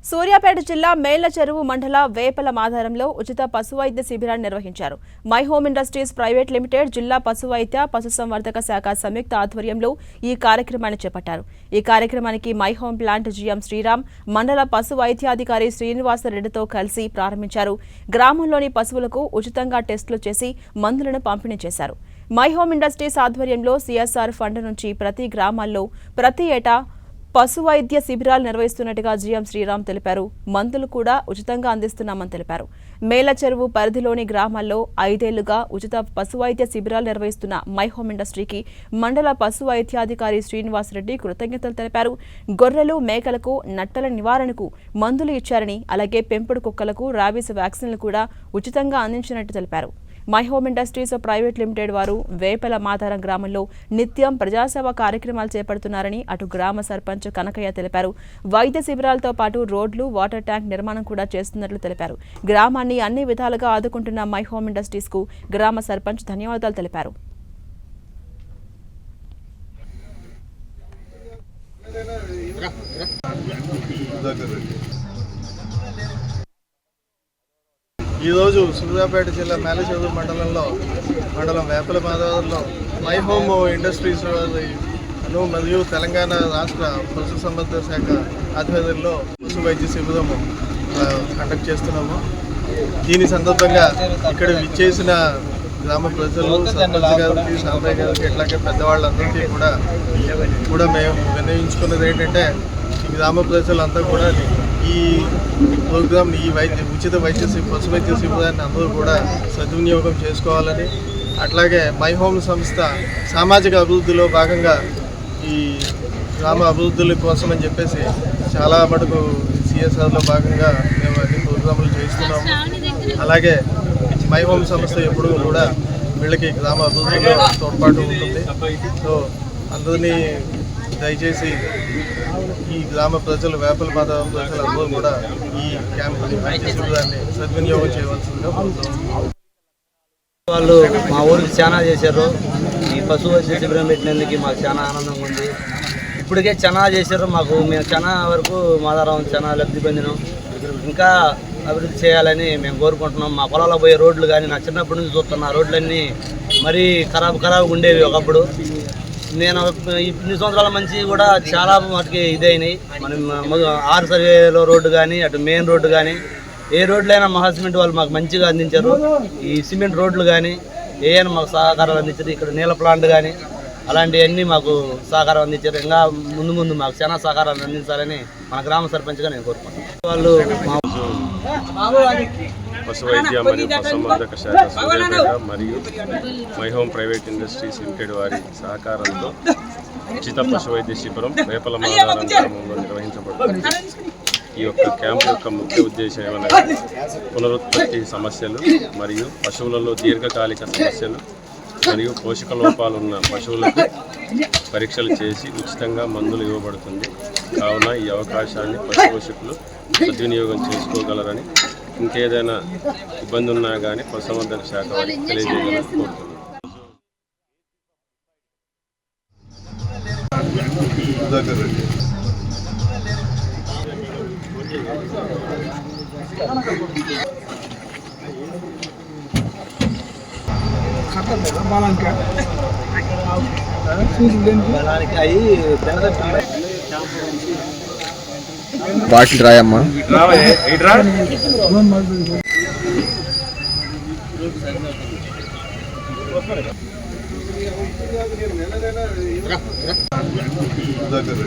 సూర్యాపేట జిల్లా మేళ్లచెరువు మండల వేపల మాధారంలో ఉచిత పశువైద్య శిబిరాన్ని నిర్వహించారు. My home industries private limited జిల్లా పశువైద్య పశుసంవర్ధక శాఖ సంయుక్త ఆధ్వర్యంలో ఈ కార్యక్రమాన్ని చేపట్టారు. ఈ కార్యక్రమానికి my home plant GM Sriram మండల పశు వైద్యాధికారి శ్రీనివాసరెడ్డితో కలిసి ప్రారంభించారు. గ్రామంలోని పశువులకు ఉచితంగా టెస్టులు చేసి మందులను పంపిణీ చేశారు. మై హోమ్ ఇండస్ట్రీస్ ఆధ్వర్యంలో సిఎస్ఆర్ ఫండ్ నుంచి ప్రతి గ్రామాల్లో ప్రతి ఏటా పశు వైద్య శిబిరాలు నిర్వహిస్తున్నట్టుగా జీఎం శ్రీరామ్ తెలిపారు. మందులు కూడా ఉచితంగా అందిస్తున్నామని తెలిపారు. మేళ్లచెరువు పరిధిలోని గ్రామాల్లో 5 ఏళ్లుగా ఉచిత పశు వైద్య శిబిరాలు నిర్వహిస్తున్న మై హోమ్ ఇండస్ట్రీకి మండల పశు వైద్యాధికారి శ్రీనివాసరెడ్డి కృతజ్ఞతలు తెలిపారు. గొర్రెలు మేకలకు నట్టల నివారణకు మందులు ఇచ్చారని, అలాగే పెంపుడు కుక్కలకు ర్యాబీస్ వ్యాక్సిన్లు కూడా ఉచితంగా అందించినట్టు తెలిపారు. My home industries private limited వారు వేపల మాధారం గ్రామంలో నిత్యం ప్రజాసేవ కార్యక్రమాలు చేపడుతున్నారని అటు గ్రామ సర్పంచ్ కనకయ్య తెలిపారు. వైద్య శిబిరాలతో పాటు రోడ్లు, వాటర్ ట్యాంక్ నిర్మాణం కూడా చేస్తున్నట్లు తెలిపారు. గ్రామాన్ని అన్ని విధాలుగా ఆదుకుంటున్న మై హోమ్ ఇండస్ట్రీస్ కు గ్రామ సర్పంచ్ ధన్యవాదాలు తెలిపారు. ఈరోజు సూర్యాపేట జిల్లా మేళ్లచెరువు మండలం వేపల మాధవరంలో మై హోమ్ ఇండస్ట్రీస్ మరియు తెలంగాణ రాష్ట్ర పశుసంవర్ధక శాఖ ఆధ్వర్యంలో పశు వైద్య శిబిరం కండక్ట్ చేస్తున్నాము. దీని సందర్భంగా ఇక్కడ విచ్చేసిన గ్రామ ప్రజలు, సర్పంచ్ గారికి, సాంబయ్య గారికి, ఇట్లాగే పెద్దవాళ్ళందరికీ కూడా మేము వినియోగించుకున్నది ఏంటంటే, ఈ గ్రామ ప్రజలంతా కూడా ఈ ప్రోగ్రామ్, ఈ ఉచిత పశు వైద్య శిబిరాన్ని అందరూ కూడా సద్వినియోగం చేసుకోవాలని, అట్లాగే మై హోమ్ సంస్థ సామాజిక అభివృద్ధిలో భాగంగా ఈ గ్రామ అభివృద్ధుల కోసం అని చెప్పేసి చాలా మటుకు సిఎస్ఆర్లో భాగంగా మేము అన్ని ప్రోగ్రాములు చేస్తున్నాము. అలాగే మై హోమ్ సంస్థ ఎప్పుడూ కూడా వీళ్ళకి గ్రామ అభివృద్ధిలో తోడ్పాటు ఉంటుంది. సో అందరినీ దయచేసి ఈ గ్రామ ప్రజలు, వేపల మాధవరం ప్రజలు అందరూ కూడా ఈ క్యాంపుని శిబిరాన్ని సద్వినియోగం చేయవలసిందిగా కోరుతున్నాం. వాళ్ళు మా ఊరికి చాలా చేశారు. ఈ పశు వైద్య శిబిరం పెట్టినందుకు మాకు చాలా ఆనందంగా ఉంది. ఇప్పటికే చాలా చేశారు. మేము చాలా వరకు మాధారం చాలా లబ్ధి పొందినాం. ఇంకా అభివృద్ధి చేయాలని మేము కోరుకుంటున్నాం. మా పొలాల్లో పోయే రోడ్లు కానీ నా చిన్నప్పటి నుంచి చూస్తున్న రోడ్లన్నీ మరీ ఖరాబుగా ఉండేవి ఒకప్పుడు. నేను ఇన్ని సంవత్సరాల మంచి కూడా చాలా మటుకి ఇదైనాయి. మనం 6 సర్వేలో రోడ్డు కానీ, అటు మెయిన్ రోడ్డు కానీ, ఏ రోడ్లైనా మా సిమెంట్ వాళ్ళు మాకు మంచిగా అందించారు. ఈ సిమెంట్ రోడ్లు కానీ ఏమైనా మాకు సహకారాలు అందించారు. ఇక్కడ నీళ్ళ ప్లాంట్ కానీ అలాంటివన్నీ మాకు సహకారం అందించారు. ఇంకా ముందు మాకు చాలా సహకారాలు అందించాలని మన గ్రామ సర్పంచ్గా నేను కోరుకుంటున్నాను. వాళ్ళు పశు వైద్య మరియు పశుసంవర్ధక శాఖ సూర్యాపేట మరియు my home private industries limited వారి సహకారంతో ఉచిత పశు వైద్య శిబిరం వేపల మాధారం గ్రామంలో నిర్వహించబడుతుంది. ఈ యొక్క క్యాంపు యొక్క ముఖ్య ఉద్దేశం ఏమనగా పునరుత్పత్తి సమస్యలు మరియు పశువులలో దీర్ఘకాలిక సమస్యలు మరియు పోషక లోపాలున్న పశువులకు పరీక్షలు చేసి ఉచితంగా మందులు ఇవ్వబడుతుంది. కావున ఈ అవకాశాన్ని పశు పోషకులు సద్వినియోగం చేసుకోగలరని, ఇంకేదైనా ఇబ్బంది ఉన్నా కానీ పశుసంవర్ధక శాఖ వారికి తెలియజేయాలని కోరుతున్నాను. బాటిల్ రాయమ్మా. దగ్గర